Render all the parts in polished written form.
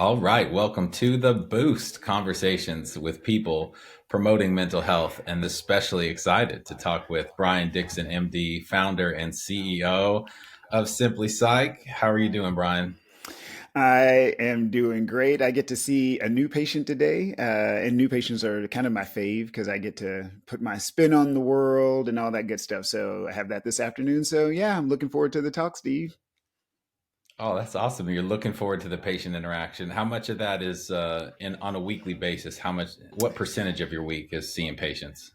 All right, welcome to the Boost conversations with people promoting mental health, and especially excited to talk with Brian Dixon, MD, founder and CEO of Simply Psych. How are you doing, Brian? I am doing great. I get to see a new patient today, and new patients are kind of my fave because I get to put my spin on the world and all that good stuff. So I have that this afternoon. So yeah, I'm looking forward to the talk, Steve. Oh, that's awesome. You're looking forward to the patient interaction. How much of that is in on a weekly basis? What percentage of your week is seeing patients?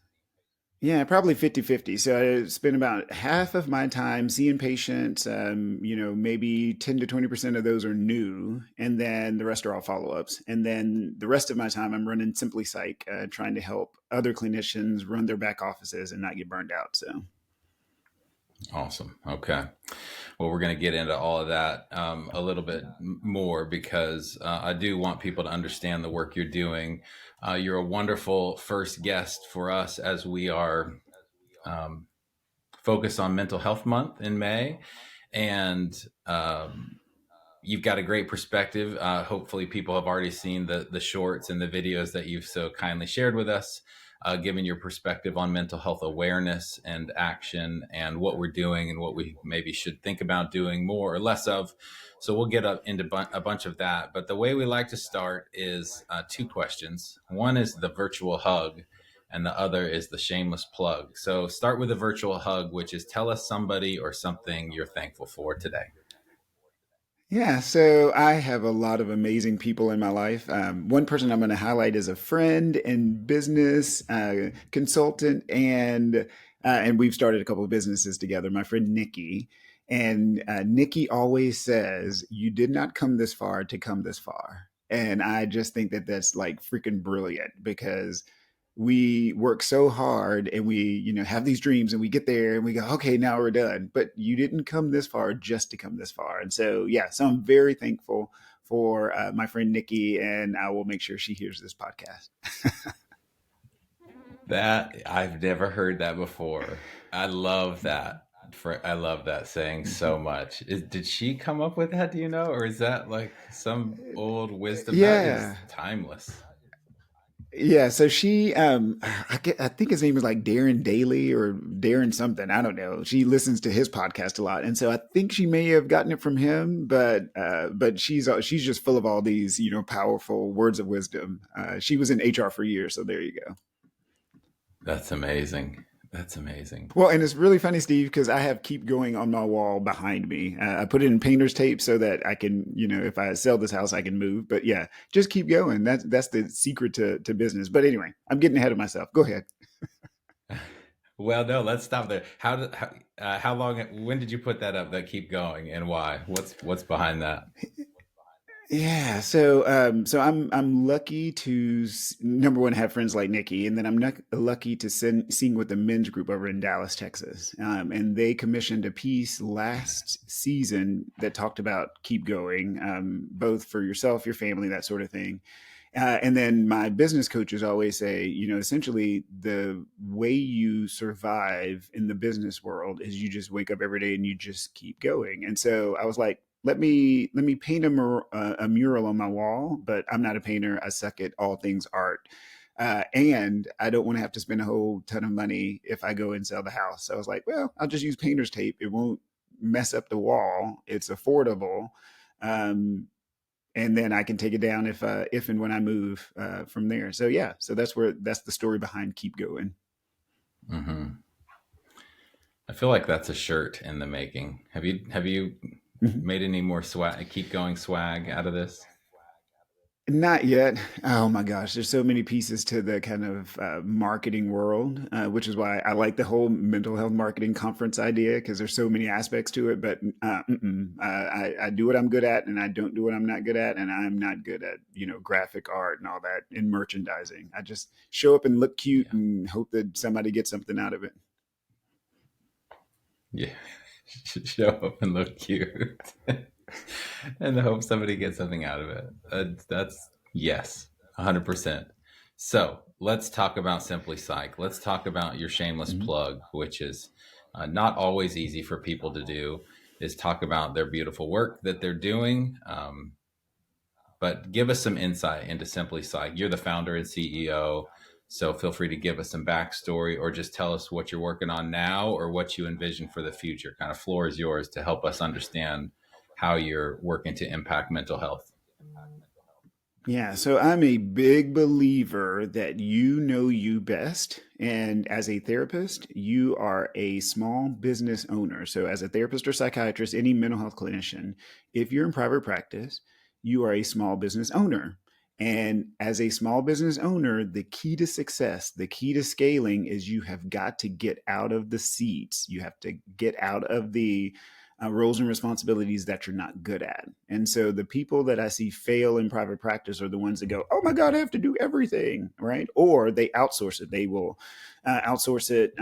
Yeah, probably 50-50. So I spend about half of my time seeing patients. Maybe 10 to 20% of those are new, and then the rest are all follow-ups. And then the rest of my time, I'm running Simply Psych, trying to help other clinicians run their back offices and not get burned out. So. Awesome. Okay. Well, we're going to get into all of that a little bit more because I do want people to understand the work you're doing. You're a wonderful first guest for us as we are um, focused on Mental Health Month in May. And you've got a great perspective. Hopefully, people have already seen the shorts and the videos that you've so kindly shared with us, giving your perspective on mental health awareness and action, and what we're doing and what we maybe should think about doing more or less of. So we'll get up into a bunch of that. But the way we like to start is two questions. One is the virtual hug, and the other is the shameless plug. So start with a virtual hug, which is tell us somebody or something you're thankful for today. Yeah, so I have a lot of amazing people in my life. One person I'm going to highlight is a friend and business consultant, and we've started a couple of businesses together. My friend Nikki, and Nikki always says, "You did not come this far to come this far," and I just think that that's like freaking brilliant because we work so hard and we have these dreams and we get there and we go, okay, now we're done, but you didn't come this far just to come this far. And so yeah, so I'm very thankful for my friend Nikki, and I will make sure she hears this podcast. That I've never heard that before. I love that. I love that saying so much. Did she come up with that? Do you know, or is that like some old wisdom? That is Yeah. timeless. Yeah, so I think his name is like Darren Daly or Darren something. I don't know. She listens to his podcast a lot, and so I think she may have gotten it from him. But she's just full of all these powerful words of wisdom. She was in HR for years, so there you go. That's amazing. That's amazing. Well, and it's really funny, Steve, because I have "Keep Going" on my wall behind me. I put it in painter's tape so that I can, if I sell this house, I can move. But yeah, just keep going. That's the secret to business. But anyway, I'm getting ahead of myself. Go ahead. Well, no, let's stop there. How long? When did you put that up? That keep going, and why? What's behind that? Yeah, so I'm lucky to number one have friends like Nikki, and then I'm lucky to sing with the men's group over in Dallas, Texas, and they commissioned a piece last season that talked about keep going, both for yourself, your family, that sort of thing. And then my business coaches always say, essentially the way you survive in the business world is you just wake up every day and you just keep going. And so I was like, let me paint a mural on my wall, but I'm not a painter. I suck at all things art. And I don't want to have to spend a whole ton of money if I go and sell the house. So I was like, well, I'll just use painter's tape. It won't mess up the wall. It's affordable. Um, and then I can take it down if and when I move from there. So yeah, so that's the story behind Keep Going. Hmm. I feel like that's a shirt in the making. Have you made any more swag? Keep going swag out of this. Not yet. Oh my gosh, there's so many pieces to the kind of marketing world, which is why I like the whole mental health marketing conference idea because there's so many aspects to it. But I do what I'm good at, and I don't do what I'm not good at, and I'm not good at graphic art and all that in merchandising. I just show up and look cute Yeah. and hope that somebody gets something out of it. Yeah. Show up and look cute. And hope somebody gets something out of it. That's yes, 100%. So let's talk about Simply Psych. Let's talk about your shameless Mhm. plug, which is not always easy for people to do, is talk about their beautiful work that they're doing. but give us some insight into Simply Psych. You're the founder and CEO, so feel free to give us some backstory or just tell us what you're working on now or what you envision for the future. Kind of floor is yours to help us understand how you're working to impact mental health. Yeah, so I'm a big believer that you know you best. And as a therapist, you are a small business owner. So, as a therapist or psychiatrist, any mental health clinician, if you're in private practice, you are a small business owner. And as a small business owner, the key to success, the key to scaling is you have got to get out of the seats. You have to get out of the roles and responsibilities that you're not good at. And so the people that I see fail in private practice are the ones that go, oh my God, I have to do everything, right? Or they outsource it. They will outsource it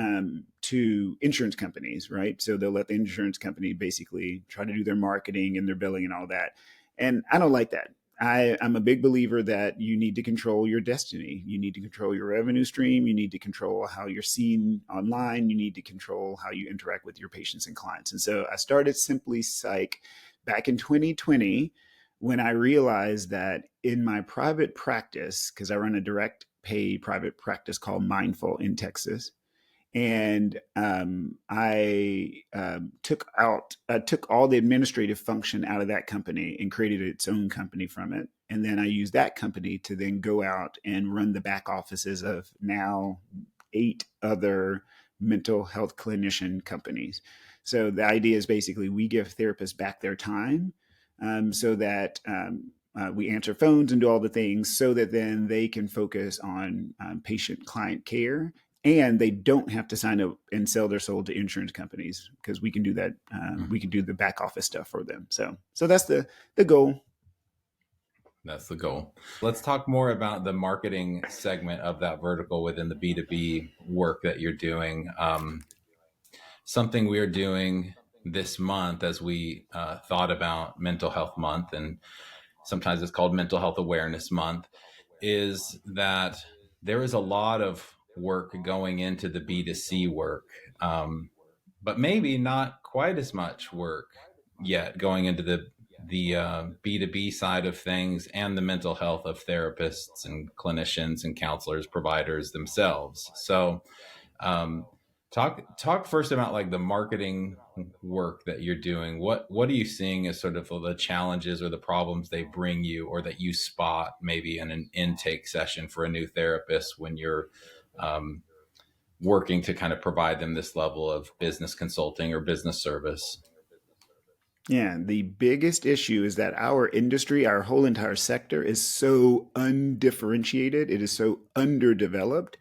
to insurance companies, right? So they'll let the insurance company basically try to do their marketing and their billing and all that. And I don't like that. I'm a big believer that you need to control your destiny. You need to control your revenue stream. You need to control how you're seen online. You need to control how you interact with your patients and clients. And so I started Simply Psych back in 2020 when I realized that in my private practice, because I run a direct pay private practice called Mindful in Texas, and I took all the administrative function out of that company and created its own company from it. And then I used that company to then go out and run the back offices of now 8 other mental health clinician companies. So the idea is basically we give therapists back their time so that we answer phones and do all the things so that then they can focus on patient client care, and they don't have to sign up and sell their soul to insurance companies because we can do that. We can do the back office stuff for them. So that's the goal. That's the goal. Let's talk more about the marketing segment of that vertical within the B2B work that you're doing. Something we're doing this month as we thought about Mental Health Month, and sometimes it's called Mental Health Awareness Month, is that there is a lot of work going into the B2C work, but maybe not quite as much work yet going into the B2B side of things and the mental health of therapists and clinicians and counselors, providers themselves. So, um, talk first about like the marketing work that you're doing. What are you seeing as sort of the challenges or the problems they bring you, or that you spot maybe in an intake session for a new therapist when you're um, working to kind of provide them this level of business consulting or business service? Yeah, the biggest issue is that our industry, our whole entire sector is so undifferentiated. It is so underdeveloped.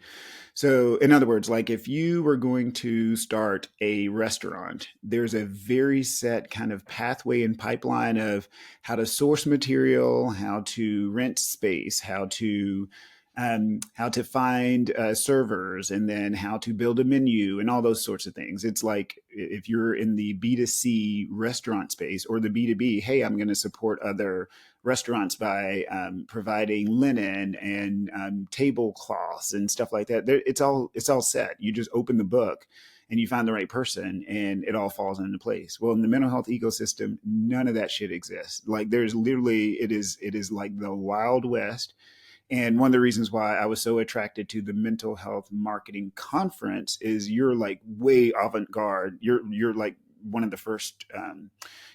So, in other words, like if you were going to start a restaurant, there's a very set kind of pathway and pipeline of how to source material, how to rent space, how to find servers, and then how to build a menu and all those sorts of things. It's like if you're in the B2C restaurant space or the B2B, hey, I'm going to support other restaurants by providing linen and tablecloths and stuff like that. It's all set. You just open the book and you find the right person and it all falls into place. Well, in the mental health ecosystem, none of that shit exists. Like there's literally it is like the Wild West. And one of the reasons why I was so attracted to the mental health marketing conference is you're like way avant-garde. You're like one of the first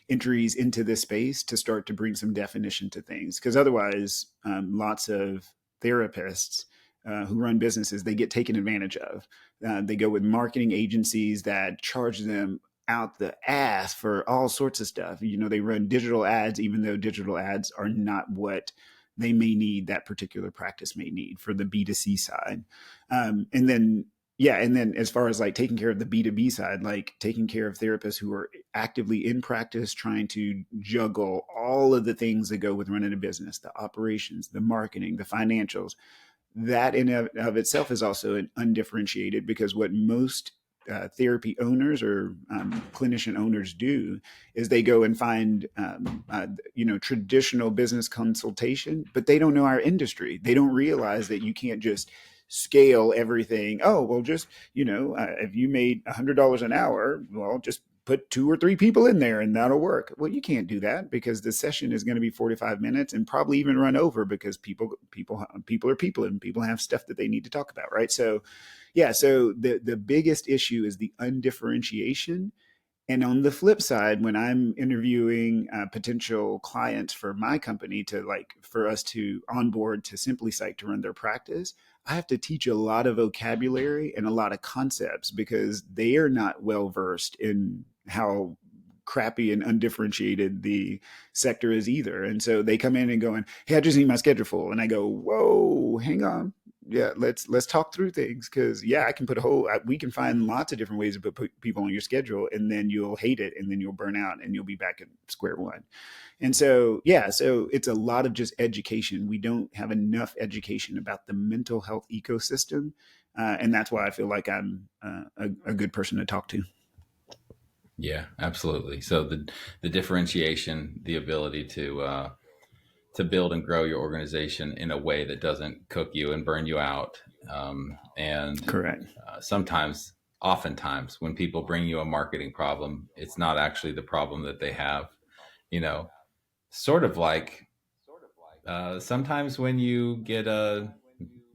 entries into this space to start to bring some definition to things. Because otherwise, lots of therapists who run businesses, they get taken advantage of. They go with marketing agencies that charge them out the ass for all sorts of stuff. You know, they run digital ads, even though digital ads are not what they may need, that particular practice may need for the B2C side. And then, yeah, and then as far as like taking care of the B2B side, like taking care of therapists who are actively in practice, trying to juggle all of the things that go with running a business, the operations, the marketing, the financials, that in of itself is also undifferentiated, because what most therapy owners or clinician owners do is they go and find traditional business consultation, but they don't know our industry. They don't realize that you can't just scale everything. Oh well, just if you made $100 an hour, well, just put 2 or 3 people in there and that'll work. Well, you can't do that because the session is going to be 45 minutes and probably even run over because people are people and people have stuff that they need to talk about, right? So yeah, so the biggest issue is the undifferentiation. And on the flip side, when I'm interviewing potential clients for my company to like for us to onboard to Simply Psych to run their practice, I have to teach a lot of vocabulary and a lot of concepts because they are not well versed in how crappy and undifferentiated the sector is either. And so they come in and going, "Hey, I just need my schedule full," and I go, "Whoa, hang on." Yeah, let's talk through things because yeah, I can put a whole we can find lots of different ways to put people on your schedule, and then you'll hate it, and then you'll burn out, and you'll be back at square one. And so yeah, so it's a lot of just education. We don't have enough education about the mental health ecosystem, and that's why I feel like I'm a good person to talk to. Yeah, absolutely. So the differentiation, the ability to build and grow your organization in a way that doesn't cook you and burn you out. And Correct. sometimes, oftentimes, when people bring you a marketing problem, it's not actually the problem that they have. You know, sort of like sometimes when you get a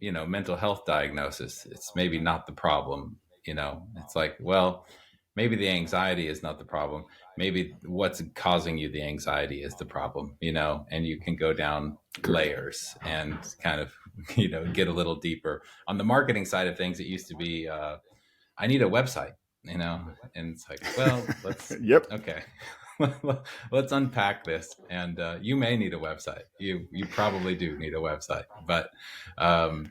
mental health diagnosis, it's maybe not the problem. It's like, well, maybe the anxiety is not the problem. Maybe what's causing you the anxiety is the problem. And you can go down Correct. layers and kind of get a little deeper. On the marketing side of things, it used to be I need a website, and it's like, well, let's Yep. okay. Let's unpack this. And you may need a website. You probably do need a website, but um,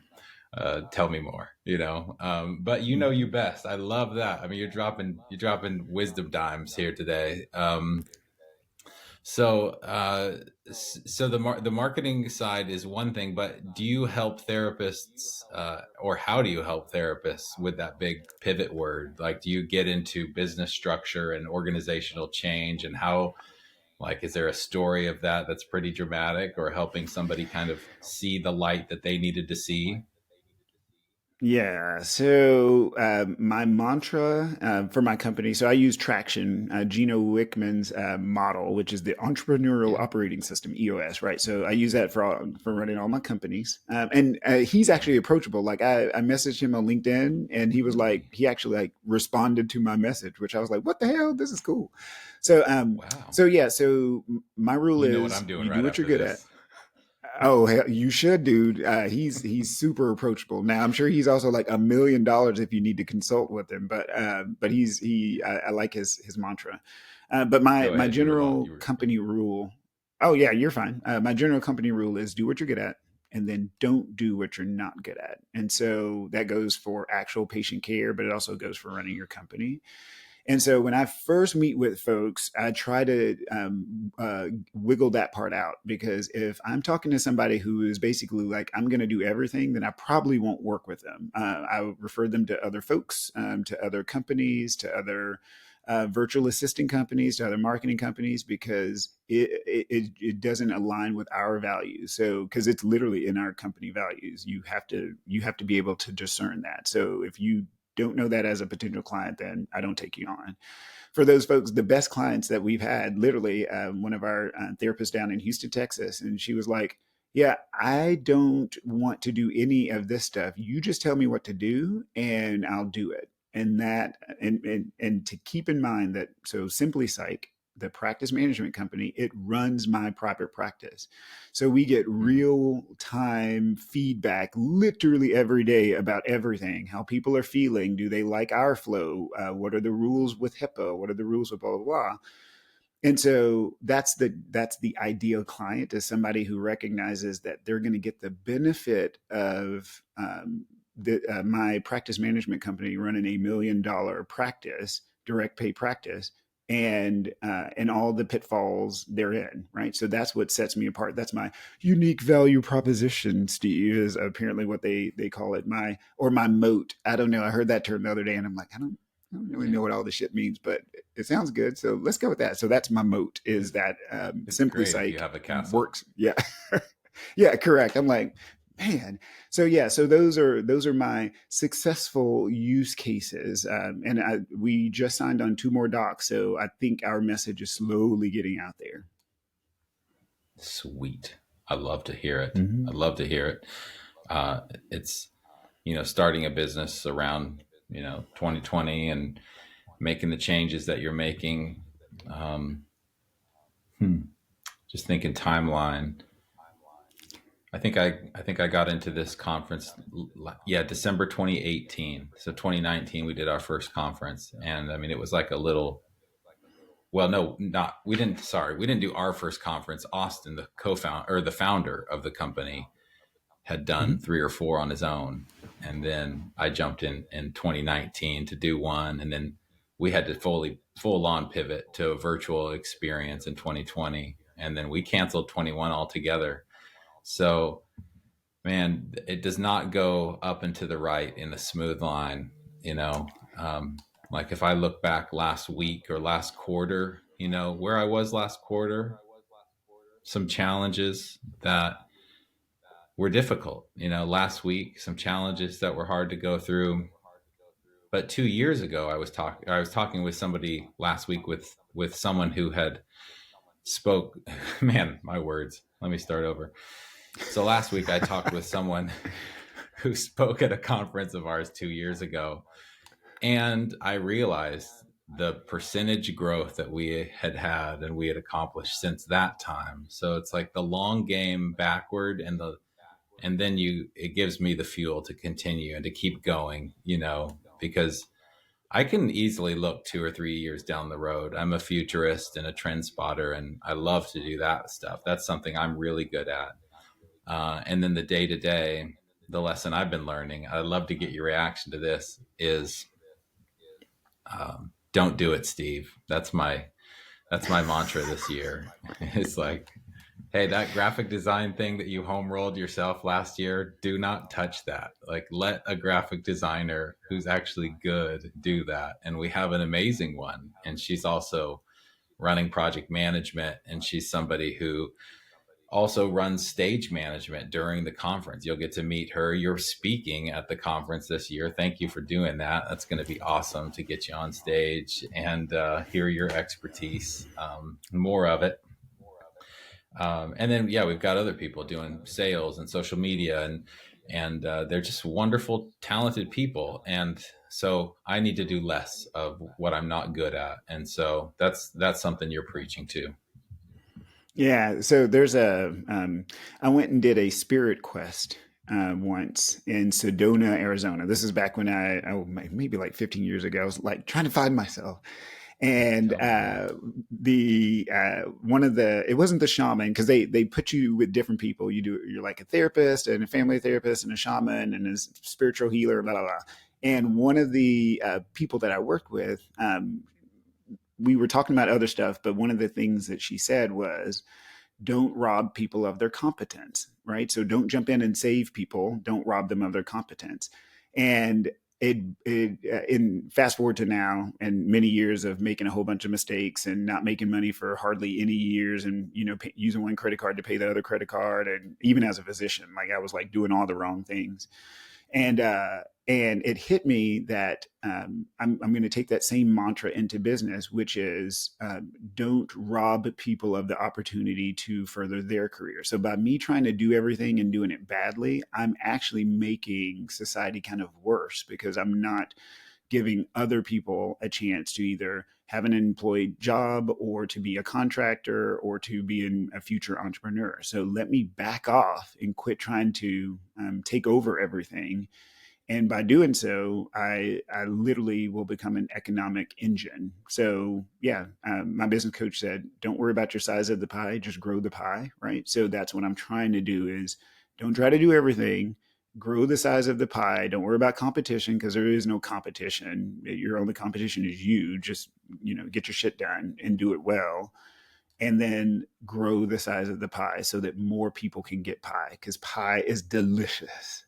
tell me more. But you best. I love that. I mean, you're dropping wisdom dimes here today. So the marketing side is one thing, but do you help therapists, or how do you help therapists with that big pivot word? Like, do you get into business structure and organizational change, and how, like, is there a story of that that's pretty dramatic, or helping somebody kind of see the light that they needed to see? Yeah. So my mantra for my company. So I use Traction, Gino Wickman's model, which is the Entrepreneurial Yeah. Operating System (EOS). Right. So I use that for running all my companies. And he's actually approachable. Like I messaged him on LinkedIn, and he was like, he actually like responded to my message, which I was like, what the hell? This is cool. So Wow. so yeah. So my rule You know what I'm is, doing you do right what you're after good at. this. Oh, hell, you should, dude. He's super approachable. Now, I'm sure he's also like $1 million if you need to consult with him. But I like his mantra. But my Go my ahead. You were long. general You were. company rule. Oh yeah, you're fine. My general company rule is do what you're good at, and then don't do what you're not good at. And so that goes for actual patient care, but it also goes for running your company. And so when I first meet with folks, I try to wiggle that part out because if I'm talking to somebody who is basically like, I'm going to do everything, then I probably won't work with them. I would refer them to other folks, to other companies, to other virtual assistant companies, to other marketing companies, because it doesn't align with our values. So because it's literally in our company values, you have to be able to discern that. So if you don't know that as a potential client, then I don't take you on. For those folks, the best clients that we've had, literally, one of our therapists down in Houston, Texas, and she was like, "Yeah, I don't want to do any of this stuff. You just tell me what to do, and I'll do it." And that, and to keep in mind that, so Simply Psych, the practice management company, it runs my private practice. So we get Mhm. real time feedback literally every day about everything, how people are feeling. Do they like our flow? What are the rules with HIPAA? What are the rules with blah, blah, blah? And so that's the ideal client, is somebody who recognizes that they're going to get the benefit of my practice management company running $1 million practice, direct pay practice, and all the pitfalls therein, right? So that's what sets me apart. That's my unique value proposition, Steve, is apparently what they call it, my moat. I don't know. I heard that term the other day, and I'm like, I don't really Yeah. know what all this shit means, but it sounds good. So let's go with that. So that's my moat, is It's that it's Simply great if you Psych have a castle. works. Yeah. Yeah, correct. I'm like, Man, so yeah, so those are my successful use cases, and we just signed on two more docs, so I think our message is slowly getting out there. Sweet. I love to hear it. I Hmm. love to hear it. Uh, it's, starting a business around, 2020 and making the changes that you're making. Um, hmm, just thinking timeline. I think I got into this conference, yeah, December 2018. So 2019 we did our first conference, and I mean it was like a little. Well, no, not we didn't. Sorry, we didn't do our first conference. Austin, the co-founder or the founder of the company, had done Hmm. three or four on his own, and then I jumped in 2019 to do one, and then we had to full on pivot to a virtual experience in 2020, and then we canceled 21 altogether. So man, it does not go up and to the right in a smooth line, you know. Like if I look back last week or last quarter, where I was last quarter, some challenges that were difficult. Last week, some challenges that were hard to go through. But 2 years ago, I was talking with somebody last week with someone who had spoke. Man, my words. Let me start over. So last week, I talked with someone who spoke at a conference of ours 2 years ago. And I realized the percentage growth that we had and we had accomplished since that time. So it's like the long game backward and then it gives me the fuel to continue and to keep going, because I can easily look 2 or 3 years down the road. I'm a futurist and a trend spotter, and I love to do that stuff. That's something I'm really good at. And then the day to day, the lesson I've been learning, I'd love to get your reaction to this, is don't do it, Steve. That's my mantra this year. It's like, hey, that graphic design thing that you home rolled yourself last year, do not touch that. Like, let a graphic designer who's actually good do that. And we have an amazing one. And she's also running project management. And she's somebody who also runs stage management during the conference. You'll get to meet her. You're speaking at the conference this year. Thank you for doing that. That's going to be awesome to get you on stage and hear your expertise, more of it. And then, yeah, we've got other people doing sales and social media, and they're just wonderful, talented people. And so I need to do less of what I'm not good at. And so that's something you're preaching to. Yeah, so there's I went and did a spirit quest once in Sedona, Arizona. This is back when maybe like 15 years ago. I was like trying to find myself. And Tell me more. the one of the it wasn't the shaman, because they put you with different people. You're like a therapist and a family therapist and a shaman and a spiritual healer, blah blah blah. And one of the people that I worked with, we were talking about other stuff, but one of the things that she said was, don't rob people of their competence, right? So don't jump in and save people. Don't rob them of their competence. And in fast forward to now and many years of making a whole bunch of mistakes and not making money for hardly any years, and using one credit card to pay the other credit card, and even as a physician, like I was like doing all the wrong things. And it hit me that I'm going to take that same mantra into business, which is don't rob people of the opportunity to further their career. So by me trying to do everything and doing it badly, I'm actually making society kind of worse, because I'm not giving other people a chance to either have an employed job or to be a contractor or to be a future entrepreneur. So let me back off and quit trying to take over everything. And by doing so, I literally will become an economic engine. So yeah, my business coach said, don't worry about your size of the pie, just grow the pie, right? So that's what I'm trying to do, is don't try to do everything, grow the size of the pie. Don't worry about competition, because there is no competition. Your only competition is you. Just, get your shit done and do it well. And then grow the size of the pie so that more people can get pie, because pie is delicious.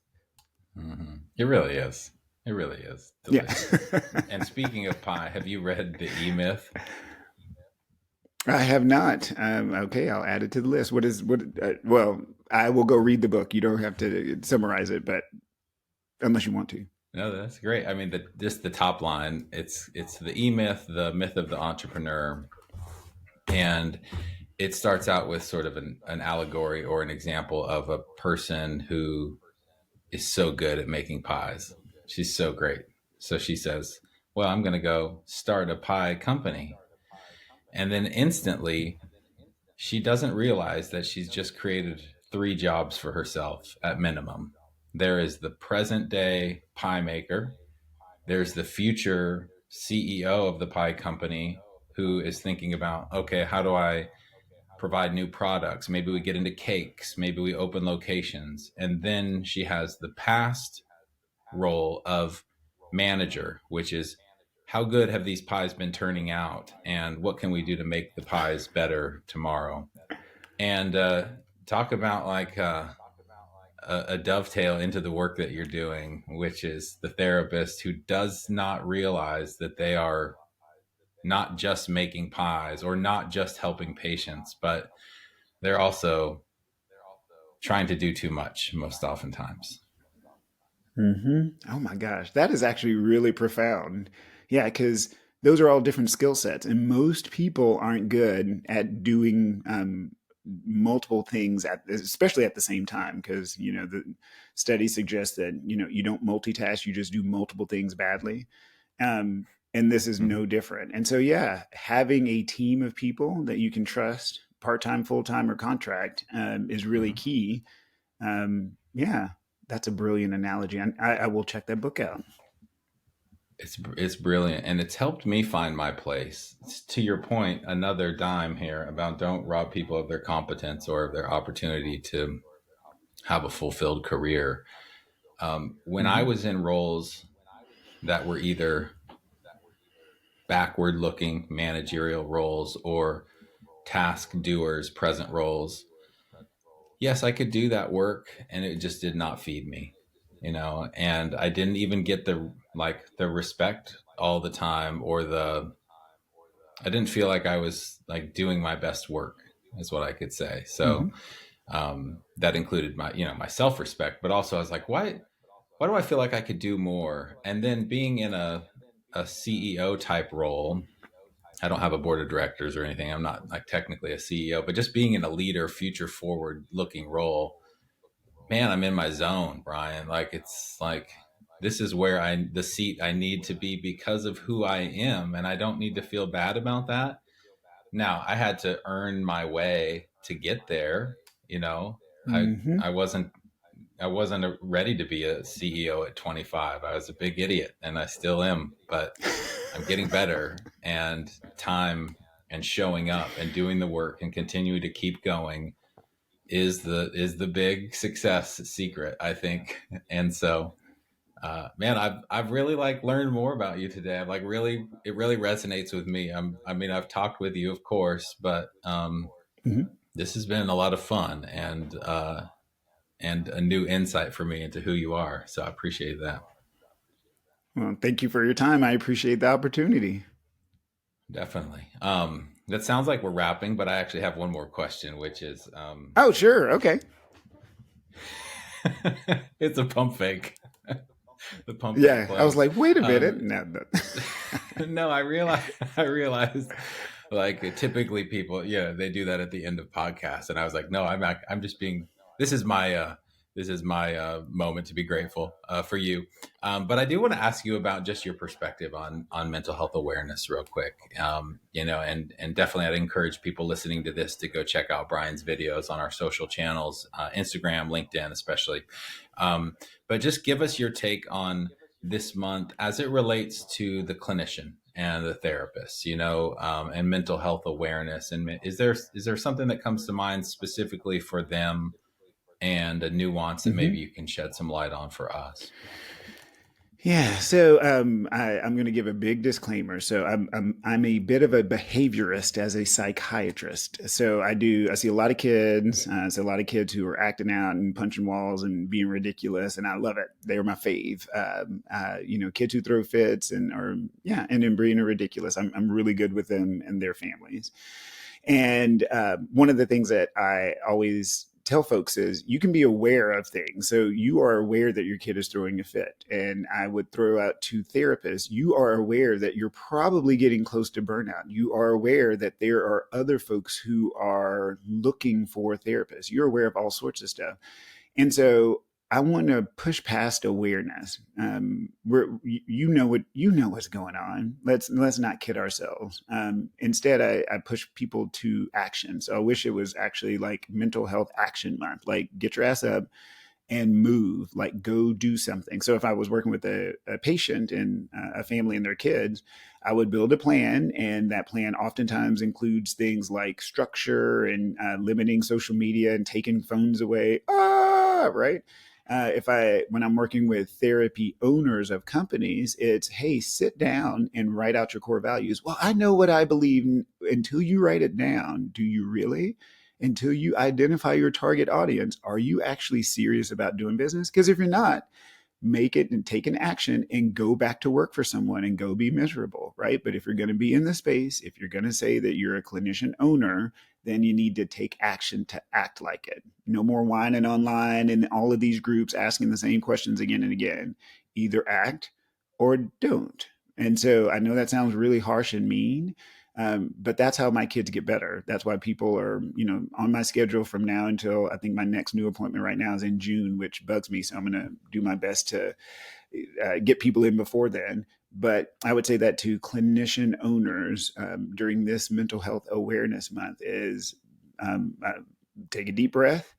It really is. It really is Yeah. delicious. And speaking of pie, have you read the E Myth? I have not. Okay, I'll add it to the list. What is what? Well, I will go read the book. You don't have to summarize it, but unless you want to. No, that's great. I mean, just the top line. It's the E Myth, the myth of the entrepreneur, and it starts out with sort of an allegory or an example of a person who is so good at making pies. She's so great. So she says, "Well, I'm going to go start a pie company," and then instantly she doesn't realize that she's just created three jobs for herself at minimum. There is the present day pie maker, there's the future CEO of the pie company who is thinking about, okay, how do I provide new products? Maybe we get into cakes, maybe we open locations. And then she has the past role of manager, which is how good have these pies been turning out? And what can we do to make the pies better tomorrow? And talk about like a dovetail into the work that you're doing, which is the therapist who does not realize that they are not just making pies or not just helping patients, but they're also trying to do too much most oftentimes. Oh my gosh, that is actually really profound. Yeah, because those are all different skill sets, and most people aren't good at doing multiple things especially at the same time. Because the studies suggest that you don't multitask; you just do multiple things badly. And this is Mm-hmm. no different. And so, yeah, having a team of people that you can trust, part time, full time, or contract, is really Mm-hmm. key. Yeah, that's a brilliant analogy. I will check that book out. It's brilliant, and it's helped me find my place. To your point, another dime here about don't rob people of their competence or of their opportunity to have a fulfilled career. When I Hmm. was in roles that were either backward looking managerial roles or task doers present roles, yes, I could do that work and it just did not feed me, and I didn't even get the respect all the time, or the I didn't feel like I was like doing my best work, is what I could say. So Hmm. that included my self-respect, but also I was like, why do I feel like I could do more? And then being in a CEO type role, I don't have a board of directors or anything. I'm not like technically a CEO, but just being in a leader, future forward looking role, man, I'm in my zone, Brian. Like it's like this is where the seat I need to be because of who I am, and I don't need to feel bad about that. Now, I had to earn my way to get there, you know. I Hmm. I wasn't I wasn't ready to be a CEO at 25. I was a big idiot and I still am, but I'm getting better, and time and showing up and doing the work and continuing to keep going is the big success secret, I think. And so man, I've really like learned more about you today. I've like really it really resonates with me. I mean, I've talked with you, of course, but Hmm. this has been a lot of fun, and a new insight for me into who you are. So I appreciate that. Well, thank you for your time. I appreciate the opportunity. Definitely. That sounds like we're wrapping, but I actually have one more question, which is Oh, sure. Okay. it's a pump fake. The pump fake Yeah, I was close. like, wait a minute. Um, No, no. no, I realized like typically people, yeah, they do that at the end of podcasts, and I was like, no, I'm just being. This is my moment to be grateful for you. But I do want to ask you about just your perspective on mental health awareness, real quick. And definitely, I'd encourage people listening to this to go check out Brian's videos on our social channels, Instagram, LinkedIn, especially. Um, but just give us your take on this month as it relates to the clinician and the therapist, and mental health awareness. And is there something that comes to mind specifically for them, and a nuance that maybe Hmm. you can shed some light on for us? Yeah, so I'm going to give a big disclaimer. So I'm a bit of a behaviorist as a psychiatrist. So I see a lot of kids. So a lot of kids who are acting out and punching walls and being ridiculous, and I love it. They're my fave. Kids who throw fits and then being ridiculous. I'm really good with them and their families. And one of the things that I always tell folks is you can be aware of things. So you are aware that your kid is throwing a fit. And I would throw out to therapists, you are aware that you're probably getting close to burnout. You are aware that there are other folks who are looking for therapists. You're aware of all sorts of stuff. And so I want to push past awareness. You know what's going on. Let's not kid ourselves. Instead, I push people to action. So I wish it was actually like Mental Health Action Month. Like, get your ass up and move, like go do something. So if I was working with a patient and a family and their kids, I would build a plan, and that plan oftentimes includes things like structure and limiting social media and taking phones away. Right. If I when I'm working with therapy owners of companies, it's, hey, sit down and write out your core values. Well, I know what I believe. Until you write it down, do you really? Until you identify your target audience, are you actually serious about doing business? Because if you're not, make it and take an action and go back to work for someone and go be miserable, right? But if you're going to be in the space, if you're going to say that you're a clinician owner, then you need to take action to act like it. No more whining online and all of these groups asking the same questions again and again. Either act or don't. And so I know that sounds really harsh and mean, but that's how my kids get better. That's why people are, on my schedule from now until I think my next new appointment right now is in June, which bugs me. So I'm going to do my best to get people in before then. But I would say that to clinician owners during this Mental Health Awareness Month is take a deep breath,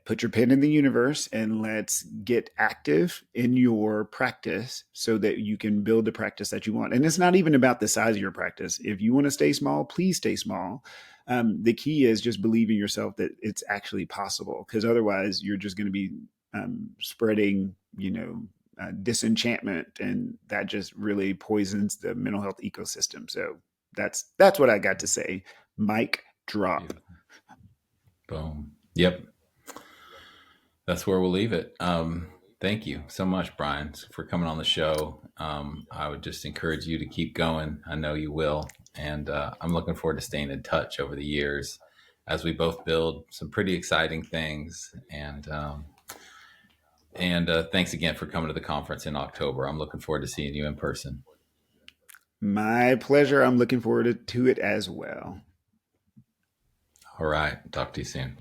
put your pin in the universe, and let's get active in your practice so that you can build the practice that you want. And it's not even about the size of your practice. If you want to stay small, please stay small. The key is just believe in yourself that it's actually possible, because otherwise you're just going to be spreading, disenchantment, and that just really poisons the mental health ecosystem. So that's what I got to say. Mic drop. Beautiful. Boom. Yep. That's where we'll leave it. Thank you so much, Brian, for coming on the show. I would just encourage you to keep going. I know you will. And I'm looking forward to staying in touch over the years as we both build some pretty exciting things. And thanks again for coming to the conference in October. I'm looking forward to seeing you in person. My pleasure. I'm looking forward to it as well. All right. Talk to you soon.